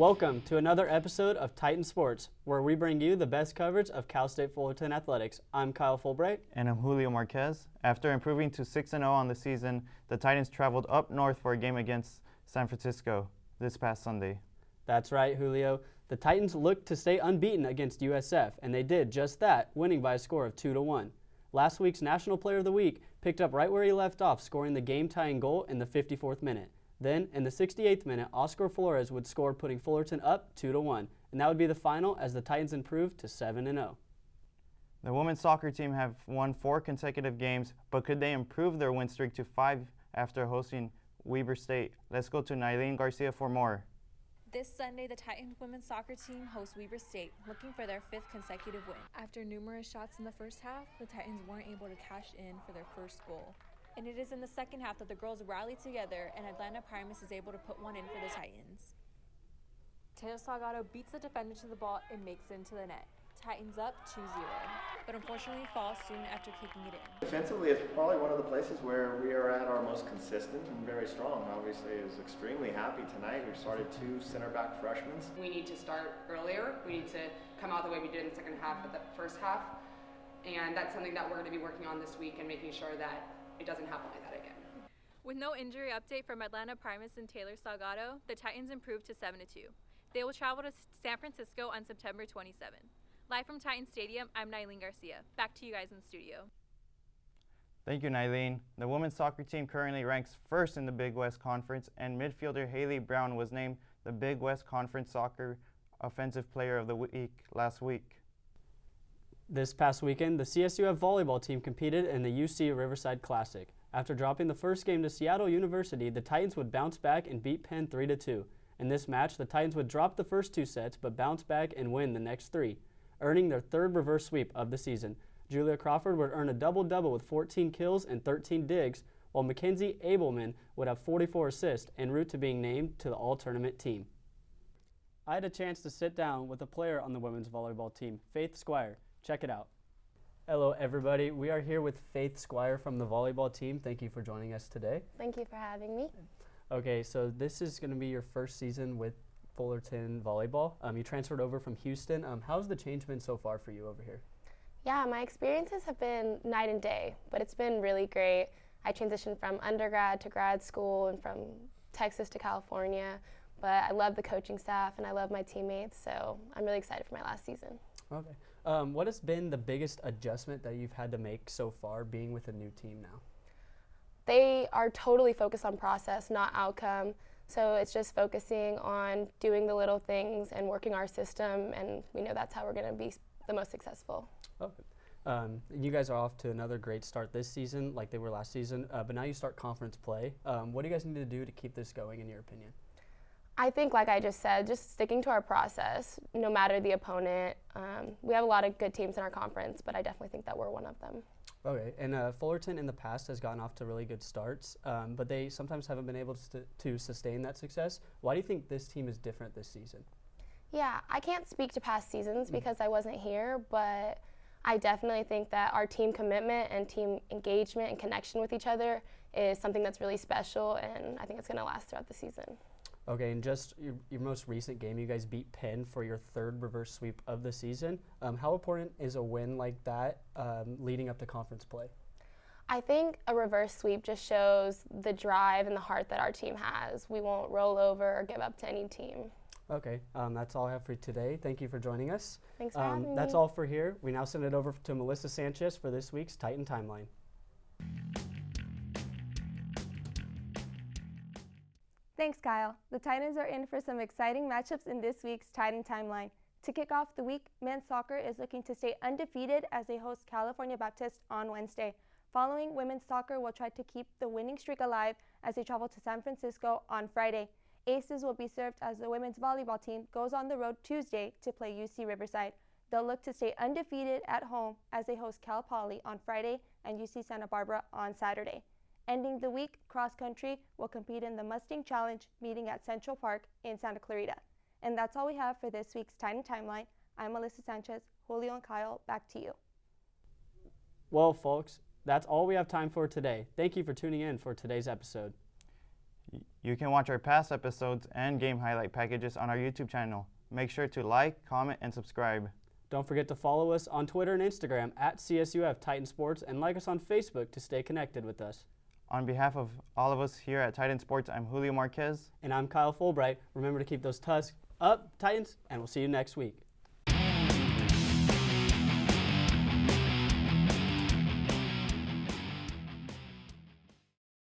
Welcome to another episode of Titan Sports, where we bring you the best coverage of Cal State Fullerton athletics. I'm Kyle Fulbright. And I'm Julio Marquez. After improving to 6-0 on the season, the Titans traveled up north for a game against San Francisco this past Sunday. That's right, Julio. The Titans looked to stay unbeaten against USF, and they did just that, winning by a score of 2-1. Last week's National Player of the Week picked up right where he left off, scoring the game-tying goal in the 54th minute. Then, in the 68th minute, Oscar Flores would score, putting Fullerton up 2-1, and that would be the final as the Titans improved to 7-0. The women's soccer team have won 4 consecutive games, but could they improve their win streak to 5 after hosting Weber State? Let's go to Nylene Garcia for more. This Sunday, the Titans women's soccer team hosts Weber State, looking for their 5th consecutive win. After numerous shots in the first half, the Titans weren't able to cash in for their first goal. And it is in the second half that the girls rally together and Atlanta Primus is able to put one in for the Titans. Taylor Salgado beats the defender to the ball and makes it into the net. Titans up 2-0, but unfortunately falls soon after kicking it in. Defensively, it's probably one of the places where we are at our most consistent and very strong. Obviously, is extremely happy tonight. We started 2 center back freshmen. We need to start earlier. We need to come out the way we did in the second half of the first half. And that's something that we're going to be working on this week and making sure that it doesn't happen like that again. With no injury update from Atlanta Primus and Taylor Salgado, the Titans improved to 7-2. They will travel to San Francisco on September 27. Live from Titan Stadium, I'm Nylene Garcia. Back to you guys in the studio. Thank you, Nylene. The women's soccer team currently ranks first in the Big West Conference, and midfielder Haley Brown was named the Big West Conference Soccer Offensive Player of the Week last week. This past weekend, the CSUF volleyball team competed in the UC Riverside Classic. After dropping the first game to Seattle University, the Titans would bounce back and beat Penn 3-2. In this match, the Titans would drop the first 2 sets but bounce back and win the next 3, earning their 3rd reverse sweep of the season. Julia Crawford would earn a double-double with 14 kills and 13 digs, while Mackenzie Abelman would have 44 assists en route to being named to the all-tournament team. I had a chance to sit down with a player on the women's volleyball team, Faith Squire. Check it out. Hello, everybody. We are here with Faith Squire from the volleyball team. Thank you for joining us today. Thank you for having me. Okay, so this is going to be your first season with Fullerton volleyball. You transferred over from Houston. How's the change been so far for you over here? Yeah, my experiences have been night and day, but it's been really great. I transitioned from undergrad to grad school and from Texas to California, but I love the coaching staff and I love my teammates, so I'm really excited for my last season. Okay. What has been the biggest adjustment that you've had to make so far being with a new team now? They are totally focused on process, not outcome. So it's just focusing on doing the little things and working our system, and we know that's how we're going to be the most successful. Okay. You guys are off to another great start this season, like they were last season, but now you start conference play. What do you guys need to do to keep this going, in your opinion? I think, like I just said, just sticking to our process, no matter the opponent. We have a lot of good teams in our conference, but I definitely think that we're one of them. Okay, and Fullerton in the past has gotten off to really good starts, but they sometimes haven't been able to sustain that success. Why do you think this team is different this season? Yeah, I can't speak to past seasons because I wasn't here, but I definitely think that our team commitment and team engagement and connection with each other is something that's really special, and I think it's going to last throughout the season. Okay, and just your most recent game, you guys beat Penn for your 3rd reverse sweep of the season. How important is a win like that leading up to conference play? I think a reverse sweep just shows the drive and the heart that our team has. We won't roll over or give up to any team. Okay, that's all I have for today. Thank you for joining us. Thanks for having me. That's all for here. We now send it over to Melissa Sanchez for this week's Titan Timeline. Thanks, Kyle. The Titans are in for some exciting matchups in this week's Titan Timeline. To kick off the week, men's soccer is looking to stay undefeated as they host California Baptist on Wednesday. Following, women's soccer will try to keep the winning streak alive as they travel to San Francisco on Friday. Aces will be served as the women's volleyball team goes on the road Tuesday to play UC Riverside. They'll look to stay undefeated at home as they host Cal Poly on Friday and UC Santa Barbara on Saturday. Ending the week, cross country will compete in the Mustang Challenge meeting at Central Park in Santa Clarita. And that's all we have for this week's Titan Timeline. I'm Melissa Sanchez. Julio and Kyle, back to you. Well, folks, that's all we have time for today. Thank you for tuning in for today's episode. You can watch our past episodes and game highlight packages on our YouTube channel. Make sure to like, comment, and subscribe. Don't forget to follow us on Twitter and Instagram at CSUF Titan Sports and like us on Facebook to stay connected with us. On behalf of all of us here at Titan Sports, I'm Julio Marquez. And I'm Kyle Fulbright. Remember to keep those tusks up, Titans, and we'll see you next week.